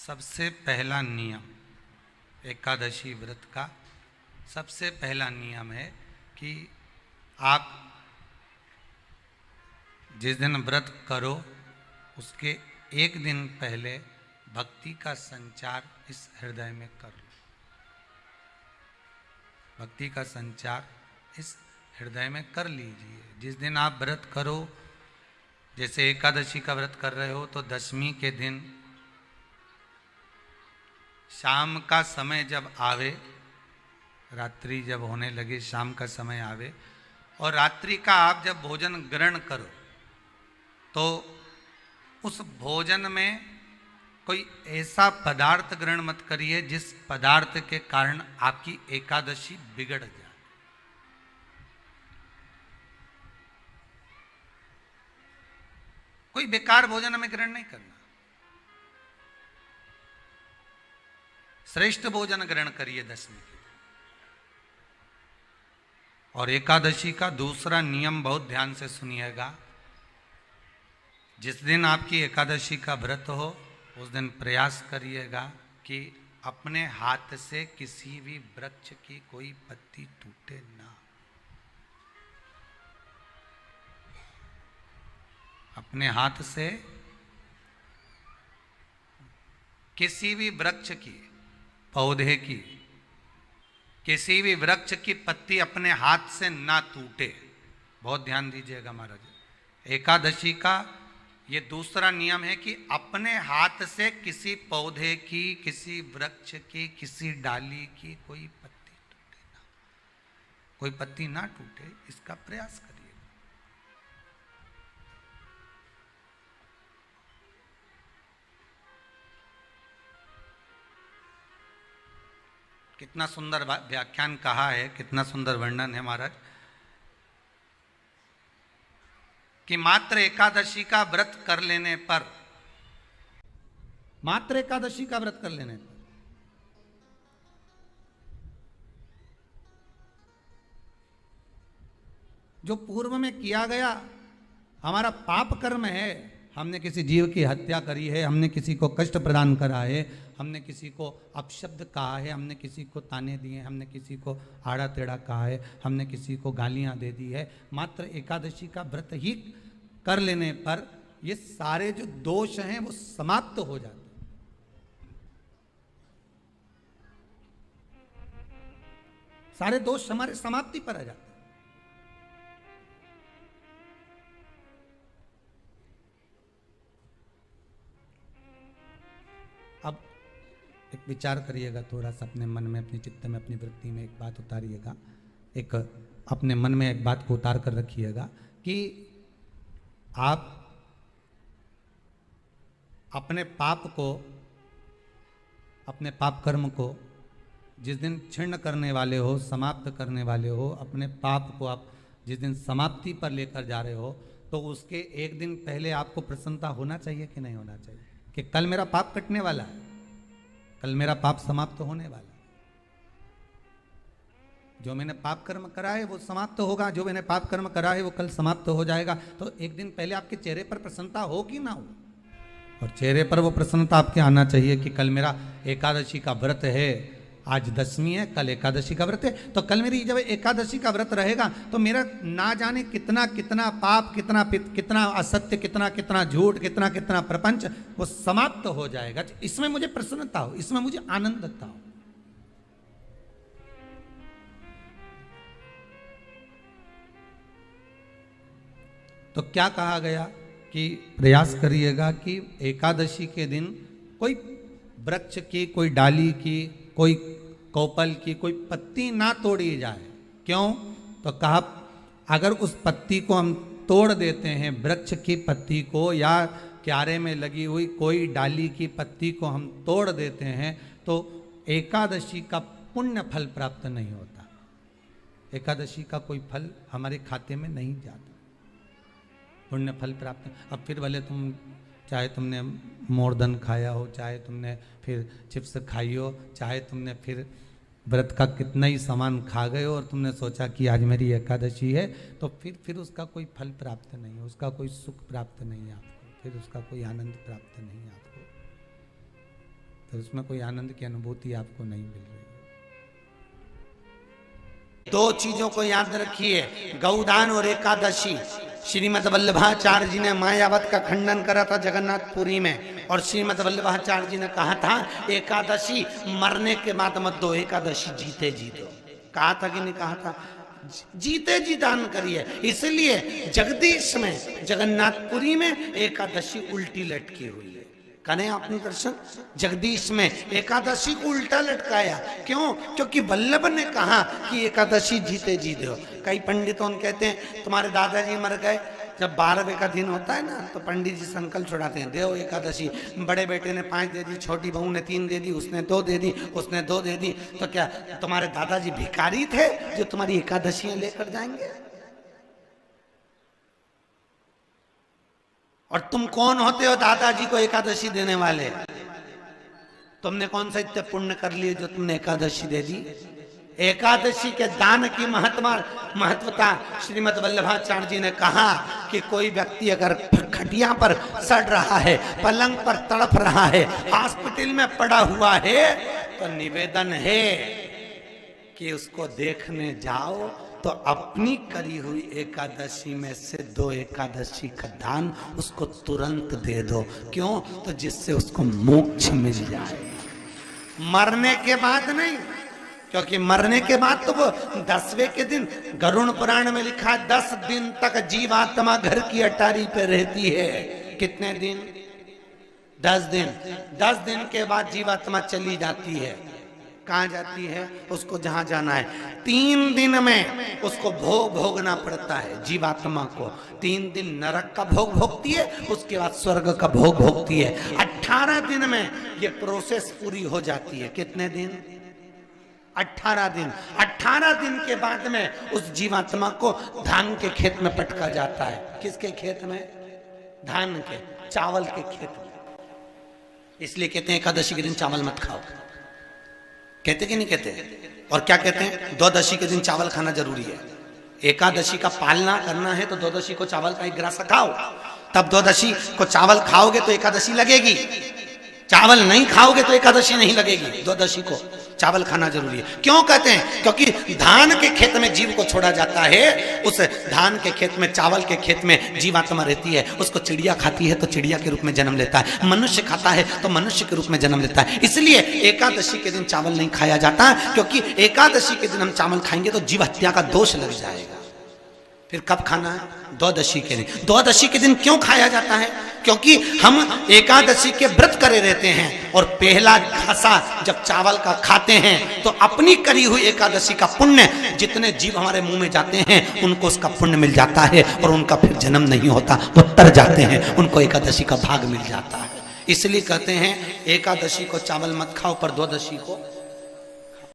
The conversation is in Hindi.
सबसे पहला नियम एकादशी व्रत का सबसे पहला नियम है कि आप जिस दिन व्रत करो उसके एक दिन पहले भक्ति का संचार इस हृदय में कर लो। भक्ति का संचार इस हृदय में कर लीजिए। जिस दिन आप व्रत करो, जैसे एकादशी का व्रत कर रहे हो तो दशमी के दिन शाम का समय जब आवे, रात्रि जब होने लगे, शाम का समय आवे और रात्रि का आप जब भोजन ग्रहण करो तो उस भोजन में कोई ऐसा पदार्थ ग्रहण मत करिए जिस पदार्थ के कारण आपकी एकादशी बिगड़ जाए। कोई बेकार भोजन हमें ग्रहण नहीं करना, श्रेष्ठ भोजन ग्रहण करिए दशमी के। और एकादशी का दूसरा नियम बहुत ध्यान से सुनिएगा। जिस दिन आपकी एकादशी का व्रत हो उस दिन प्रयास करिएगा कि अपने हाथ से किसी भी वृक्ष की कोई पत्ती टूटे ना। अपने हाथ से किसी भी वृक्ष की, पौधे की, किसी भी वृक्ष की पत्ती अपने हाथ से ना टूटे। बहुत ध्यान दीजिएगा महाराज। एकादशी का ये दूसरा नियम है कि अपने हाथ से किसी पौधे की, किसी वृक्ष की, किसी डाली की कोई पत्ती टूटे ना, कोई पत्ती ना टूटे, इसका प्रयास करिए। कितना सुंदर व्याख्यान कहा है, कितना सुंदर वर्णन है महाराज कि मात्र एकादशी का व्रत कर लेने पर, मात्र एकादशी का व्रत कर लेने पर जो पूर्व में किया गया हमारा पाप कर्म है, हमने किसी जीव की हत्या करी है, हमने किसी को कष्ट प्रदान करा है, हमने किसी को अपशब्द कहा है, हमने किसी को ताने दिए, हमने किसी को आड़ा टेढ़ा कहा है, हमने किसी को गालियां दे दी है, मात्र एकादशी का व्रत ही कर लेने पर ये सारे जो दोष हैं वो समाप्त हो जाते हैं। सारे दोष हमारे समाप्ति पर आ जाते हैं। अब एक विचार करिएगा थोड़ा सा अपने मन में, अपने चित्त में, अपनी वृत्ति में एक बात उतारिएगा। एक अपने मन में एक बात को उतार कर रखिएगा कि आप अपने पाप को, अपने पाप कर्म को जिस दिन क्षीण करने वाले हो, समाप्त करने वाले हो, अपने पाप को आप जिस दिन समाप्ति पर लेकर जा रहे हो तो उसके एक दिन पहले आपको प्रसन्नता होना चाहिए कि नहीं होना चाहिए कि कल मेरा पाप कटने वाला है, कल मेरा पाप समाप्त होने वाला है। जो मैंने पाप कर्म करा है वो समाप्त होगा, जो मैंने पाप कर्म करा है वो कल समाप्त हो जाएगा। तो एक दिन पहले आपके चेहरे पर प्रसन्नता हो कि ना हो, और चेहरे पर वो प्रसन्नता आपके आना चाहिए कि कल मेरा एकादशी का व्रत है, आज दशमी है, कल एकादशी का व्रत है, तो कल मेरी जब एकादशी का व्रत रहेगा तो मेरा ना जाने कितना कितना पाप, कितना कितना असत्य, कितना कितना झूठ, कितना कितना प्रपंच वो समाप्त हो जाएगा। इसमें मुझे प्रसन्नता हो, इसमें मुझे आनंदता हो। तो क्या कहा गया कि प्रयास करिएगा कि एकादशी के दिन कोई वृक्ष की, कोई डाली की, कोई कोपल की कोई पत्ती ना तोड़ी जाए। क्यों? तो कहा अगर उस पत्ती को हम तोड़ देते हैं, वृक्ष की पत्ती को या क्यारे में लगी हुई कोई डाली की पत्ती को हम तोड़ देते हैं तो एकादशी का पुण्य फल प्राप्त नहीं होता, एकादशी का कोई फल हमारे खाते में नहीं जाता, पुण्य फल प्राप्त। अब फिर भले तुम, चाहे तुमने मोरधन खाया हो, चाहे तुमने फिर चिप्स खाई हो, चाहे तुमने फिर व्रत का कितना ही सामान खा गए हो और तुमने सोचा कि आज मेरी एकादशी है, तो फिर उसका कोई फल प्राप्त नहीं है, उसका कोई सुख प्राप्त नहीं है आपको, फिर उसका कोई आनंद प्राप्त नहीं है आपको। तो उसमें कोई आनंद की अनुभूति आपको नहीं मिल रही। दो चीजों को याद रखिए, गौदान और एकादशी। श्रीमद् वल्लभाचार्य जी ने मायावत का खंडन करा था जगन्नाथपुरी में, और श्रीमद् वल्लभाचार्य जी ने कहा था एकादशी मरने के बाद मत दो, एकादशी जीते जी दो। कहा था कि नहीं कहा था? जीते जी दान करिए। इसलिए जगदीश में जगन्नाथपुरी में एकादशी उल्टी लटकी हुई है। करें आपने दर्शन? जगदीश में एकादशी को उल्टा लटकाया। क्यों? क्योंकि वल्लभ ने कहा कि एकादशी जीते जी दो। कई पंडितों ने कहते हैं तुम्हारे दादाजी मर गए, जब 12वें का दिन होता है ना तो पंडित जी संकल्प छुड़ाते हैं, देव एकादशी। बड़े बेटे ने 5 दे दी, छोटी बहू ने 3 दे दी, उसने 2 दे दी, उसने 2 दे दी। तो क्या तुम्हारे दादाजी भिखारी थे जो तुम्हारी एकादशियां लेकर जाएंगे? और तुम कौन होते हो दादाजी को एकादशी देने वाले? तुमने कौन सा इतने पुण्य कर लिए जो तुमने एकादशी दे दी? एकादशी के दान की महत्वता श्रीमद् वल्लभाचार्य जी ने कहा कि कोई व्यक्ति अगर खटिया पर सड़ रहा है, पलंग पर तड़प रहा है, हॉस्पिटल में पड़ा हुआ है, तो निवेदन है कि उसको देखने जाओ तो अपनी करी हुई एकादशी में से 2 एकादशी का दान उसको तुरंत दे दो। क्यों? तो जिससे उसको मोक्ष मिल जाए, मरने के बाद नहीं। क्योंकि मरने के बाद तो वो 10वें के दिन, गरुड़ पुराण में लिखा है 10 दिन तक जीवात्मा घर की अटारी पे रहती है। कितने दिन? 10 दिन। 10 दिन के बाद जीवात्मा चली जाती है। कहाँ जाती है? उसको जहां जाना है। 3 दिन में उसको भोग भोगना पड़ता है जीवात्मा को। 3 दिन नरक का भोग भोगती है, उसके बाद स्वर्ग का भोग भोगती है। 18 दिन में ये प्रोसेस पूरी हो जाती है। कितने दिन? 18 दिन। 18 दिन के बाद में उस जीवात्मा को धान के खेत में पटका जाता है। किसके खेत में? धान के, चावल के खेत में। इसलिए कहते हैं एकादशी के दिन चावल मत खाओ। कहते कि नहीं कहते? और क्या कहते हैं? द्वादशी के दिन चावल खाना जरूरी है। एकादशी का पालना करना है तो द्वादशी को चावल का 1 ग्रास खाओ, तब द्वादशी को चावल खाओगे तो एकादशी लगेगी। चावल नहीं खाओगे तो एकादशी नहीं लगेगी। द्वादशी को चावल खाना जरूरी है। क्यों कहते हैं? क्योंकि धान के खेत में जीव को छोड़ा जाता है, उस धान के खेत में, चावल के खेत में जीवात्मा रहती है। उसको चिड़िया खाती है तो चिड़िया के रूप में जन्म लेता है, मनुष्य खाता है तो मनुष्य के रूप में जन्म लेता है। इसलिए एकादशी के दिन चावल नहीं खाया जाता, क्योंकि एकादशी के दिन हम चावल खाएंगे तो जीव हत्या का दोष लग जाएगा। फिर कब खाना है? द्वादशी के दिन। द्वादशी के दिन क्यों खाया जाता है? क्योंकि हम एकादशी के व्रत करे रहते हैं, और पहला घासा जब चावल का खाते हैं तो अपनी करी हुई एकादशी का पुण्य जितने जीव हमारे मुंह में जाते हैं उनको उसका पुण्य मिल जाता है, और उनका फिर जन्म नहीं होता, वो तर जाते हैं, उनको एकादशी का भाग मिल जाता है। इसलिए कहते हैं एकादशी को चावल मत खाओ, पर द्वादशी को